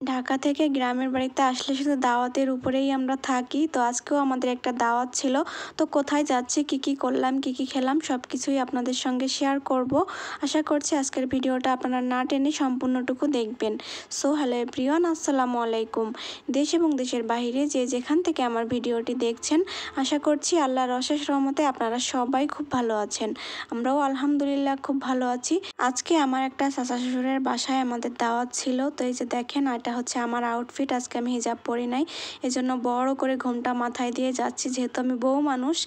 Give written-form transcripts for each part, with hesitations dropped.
ঢাকা থেকে গ্রামের বাড়িতে আসলে শুধু দাওয়াতের উপরেই আমরা থাকি। তো আজকেও আমাদের একটা দাওয়াত ছিল। তো কোথায় যাচ্ছি, কি কি করলাম, কি কি খেলাম সবকিছুই আপনাদের সঙ্গে শেয়ার করব। আশা করছি আজকের ভিডিওটা আপনারা না টেনে সম্পূর্ণটুকু দেখবেন। সো হ্যালো এভরিওয়ান, আসসালামু আলাইকুম। দেশ এবং দেশের বাইরে যে যেখান থেকে আমার ভিডিওটি দেখছেন, আশা করছি আল্লাহর অশেষ রহমতে আপনারা সবাই খুব ভালো আছেন। আমরাও আলহামদুলিল্লাহ খুব ভালো আছি। আজকে আমার একটা চাচা শ্বশুরের বাসায় আমাদের দাওয়াত ছিল। তো এই যে দেখেন, এটা হচ্ছে আমার আউটফিট। আজকে আমি হিজাব পরি নাই, এজন্য বড় করে ঘোমটা মাথায় দিয়ে যাচ্ছি, যেহেতু আমি বউ মানুষ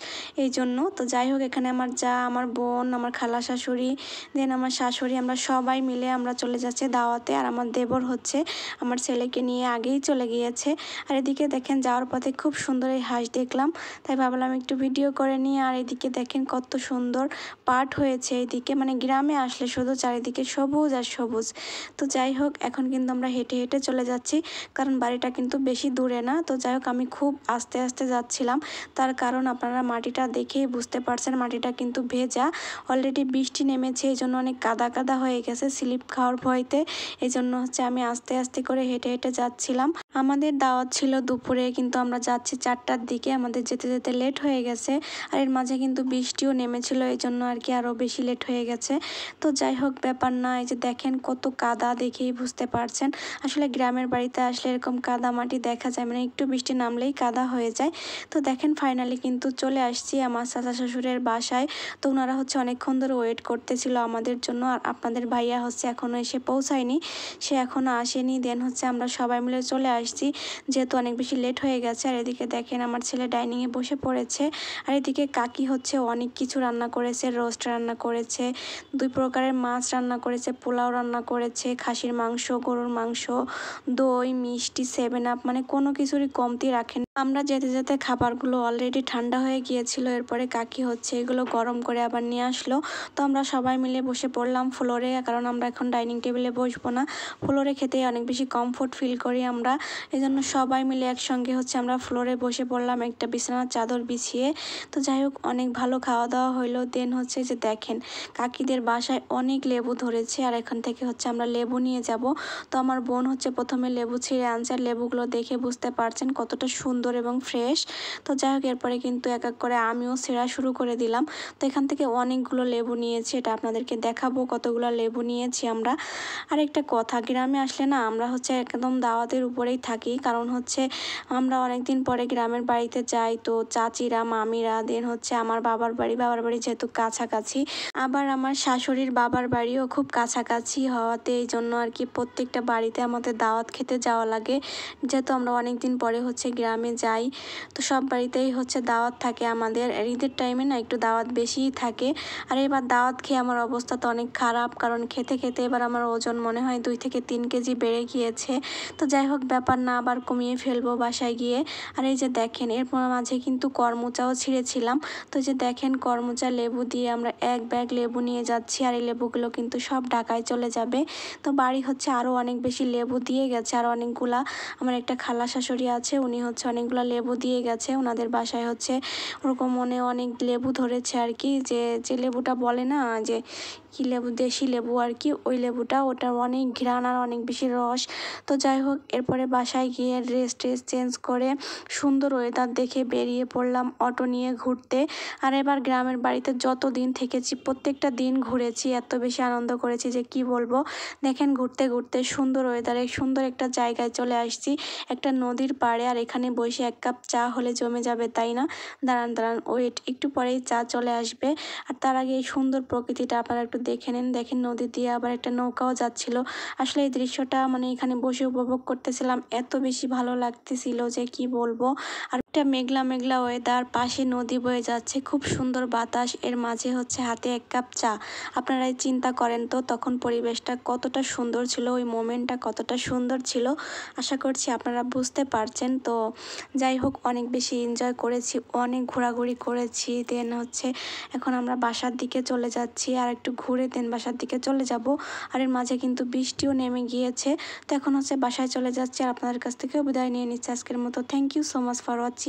এই জন্য। তো যাই হোক, এখানে আমার যা, আমার বোন, আমার খালা শাশুড়ি, দেন আমার শাশুড়ি, আমরা সবাই মিলে আমরা চলে যাচ্ছি দাওয়াতে। আর আমার দেবর হচ্ছে আমার ছেলেকে নিয়ে আগেই চলে গিয়েছে। আর এদিকে দেখেন, যাওয়ার পথে খুব সুন্দর এই হাঁস দেখলাম, তাই ভাবলাম একটু ভিডিও করে নিই। আর এদিকে দেখেন কত সুন্দর পাট হয়েছে এইদিকে, মানে গ্রামে আসলে শুধু চারিদিকে সবুজ আর সবুজ। তো যাই হোক, এখন কিন্তু আমরা হেঁটে হেঁটে চলে যাচ্ছি, কারণ বাড়িটা কিন্তু বেশি দূরে না। তো যাই হোক, আমি খুব আস্তে আস্তে যাচ্ছিলাম, তার কারণ আপনারা মাটিটা দেখেই বুঝতে পারছেন, মাটিটা কিন্তু ভেজা। অলরেডি বৃষ্টি নেমেছে, এই জন্য অনেক কাদা কাদা হয়ে গেছে স্লিপ খাওয়ার ভয়তে। এই জন্য হচ্ছে আমি আস্তে আস্তে করে হেঁটে হেঁটে যাচ্ছিলাম। আমাদের দাওয়াত ছিল দুপুরে, কিন্তু আমরা যাচ্ছি 4টার দিকে, আমাদের যেতে যেতে লেট হয়ে গেছে। আর এর মাঝে কিন্তু বৃষ্টিও নেমেছিল, এই জন্য আর কি আরও বেশি লেট হয়ে গেছে। তো যাই হোক, ব্যাপার না। এই যে দেখেন কত কাদা, দেখেই বুঝতে পারছেন। আসলে গ্রামের বাড়িতে আসলে এরকম কাদা মাটি দেখা যায়, মানে একটু বৃষ্টি নামলেই কাদা হয়ে যায়। তো দেখেন ফাইনালি কিন্তু চলে আসছি আমার চাচা শ্বশুরের বাসায়। তো ওনারা হচ্ছে অনেকক্ষণ ধরে ওয়েট করতেছিল আমাদের জন্য। আর আপনাদের ভাইয়া হচ্ছে এখনও এসে পৌঁছায়নি, সে এখনও আসেনি। দেন হচ্ছে আমরা সবাই মিলে চলে আসছি, যেহেতু অনেক বেশি লেট হয়ে গেছে। আর এদিকে দেখেন আমার ছেলে ডাইনিংয়ে বসে পড়েছে। আর এদিকে কাকি হচ্ছে অনেক কিছু রান্না করেছে, রোস্ট রান্না করেছে, 2 প্রকারের মাছ রান্না করেছে, পোলাও রান্না করেছে, খাসির মাংস, গরুর মাংস, দই, মিষ্টি, 7 আপ, মানে কোনো কিছুরই কমতি রাখেন। আমরা যেতে যেতে খাবারগুলো অলরেডি ঠান্ডা হয়ে গিয়েছিল। এরপরে কাকি হচ্ছে এগুলো গরম করে আবার নিয়ে আসলো। তো আমরা সবাই মিলে বসে পড়লাম ফ্লোরে, কারণ আমরা এখন ডাইনিং টেবিলে বসবো না, ফ্লোরে খেতে অনেক বেশি কমফোর্ট ফিল করি আমরা। এই জন্য সবাই মিলে একসঙ্গে হচ্ছে আমরা ফ্লোরে বসে পড়লাম, একটা বিছানার চাদর বিছিয়ে। তো যাই হোক, অনেক ভালো খাওয়া দাওয়া হইলো। দেন হচ্ছে যে দেখেন, কাকিদের বাসায় অনেক লেবু ধরেছে, আর এখান থেকে হচ্ছে আমরা লেবু নিয়ে যাব। তো আমার বোন হচ্ছে প্রথমে লেবু ছিঁড়ে আনছে, আর লেবুগুলো দেখে বুঝতে পারছেন কতটা সুন্দর এবং ফ্রেশ। তো যাই হোক, এরপরে কিন্তু এক এক করে আমিও ছেঁড়া শুরু করে দিলাম। তো এখান থেকে অনেকগুলো লেবু নিয়েছি, এটা আপনাদেরকে দেখাবো কতগুলো লেবু নিয়েছি আমরা। আর একটা কথা, গ্রামে আসলে না আমরা হচ্ছে একদম দাওয়াতের উপরেই থাকি, কারণ হচ্ছে আমরা অনেক দিন পরে গ্রামের বাড়িতে যাই। তো চাচিরা, মামিরা, দেন হচ্ছে আমার বাবার বাড়ি যেহেতু কাছাকাছি, আবার আমার শাশুড়ির বাবার বাড়িও খুব কাছাকাছি হওয়াতে এই জন্য আর কি প্রত্যেকটা বাড়িতে আমাদের দাওয়াত খেতে যাওয়া লাগে, যেহেতু আমরা অনেক দিন পরে হচ্ছে গ্রামে যাই। তো সব বাড়িতেই হচ্ছে দাওয়াত থাকে আমাদের। ঈদের টাইমে না একটু দাওয়াত বেশিই থাকে। আর এবার দাওয়াত খেয়ে আমার অবস্থা তো অনেক খারাপ, কারণ খেতে খেতে এবার আমার ওজন মনে হয় 2 থেকে 3 কেজি বেড়ে গিয়েছে। তো যাই হোক, ব্যাপার না, আবার কমিয়ে ফেলবো বাসায় গিয়ে। আর এই যে দেখেন, এর মাঝে কিন্তু করমচাও ছিঁড়েছিলাম। তো যে দেখেন, করমচা লেবু দিয়ে আমরা এক ব্যাগ লেবু নিয়ে যাচ্ছি, আর এই লেবুগুলো কিন্তু সব ঢাকায় চলে যাবে। তো বাড়ি হচ্ছে আরও অনেক বেশি লেবু দিয়ে গেছে, আর অনেকগুলা। আমার একটা খালা শাশুড়ি আছে, উনি হচ্ছে অনেকগুলো লেবু দিয়ে গেছে, ওনাদের বাসায় হচ্ছে ওরকম অনেক লেবু ধরেছে আর কি। যে যে লেবুটা বলে না যে কি লেবু, দেশি লেবু আর কি, ওই লেবুটা, ওটার অনেক ঘ্রাণ আর অনেক বেশি রস। তো যাই হোক, এরপরে বাসায় গিয়ে ড্রেস চেঞ্জ করে সুন্দর ওয়েদার দেখে বেরিয়ে পড়লাম অটো নিয়ে ঘুরতে। আর এবার গ্রামের বাড়িতে যত দিন থেকেছি প্রত্যেকটা দিন ঘুরেছি, এত বেশি আনন্দ করেছি যে কি বলবো। দেখেন, ঘুরতে ঘুরতে সুন্দর ওয়েদারে সুন্দর একটা জায়গায় চলে আসছি, একটা নদীর পাড়ে। আর এখানে বসে 1 কাপ চা হলে জমে যাবে, তাই না? দাঁড়ান দাঁড়ান, ওয়েট, একটু পরেই চা চলে আসবে। আর তার আগে এই সুন্দর প্রকৃতিটা আপনারা একটু দেখে নেন। দেখেন, নদী দিয়ে আবার একটা নৌকাও যাচ্ছিল। আসলে এই দৃশ্যটা মানে এখানে বসে উপভোগ করতেছিলাম, এত বেশি ভালো লাগতেছিল যে কি বলবো। আর একটা মেঘলা মেঘলা ওয়েদার, পাশে নদী বয়ে যাচ্ছে, খুব সুন্দর বাতাস, এর মাঝে হচ্ছে হাতে 1 কাপ চা। আপনারাই চিন্তা করেন তো তখন পরিবেশটা কতটা সুন্দর ছিল, ওই মোমেন্টটা কতটা সুন্দর ছিল। আশা করছি আপনারা বুঝতে পারছেন। তো যাই হোক, অনেক বেশি এনজয় করেছি, অনেক ঘোরাঘুরি করেছি। দেন হচ্ছে এখন আমরা বাসার দিকে চলে যাচ্ছি, আর একটু ঘুরে দেন বাসার দিকে চলে যাব। আর এর মাঝে কিন্তু বৃষ্টিও নেমে গিয়েছে। তো এখন হচ্ছে বাসায় চলে যাচ্ছি, আর আপনাদের কাছ থেকেও বিদায় নিয়ে নিচ্ছি আজকের মতো। Thank you so much for watching.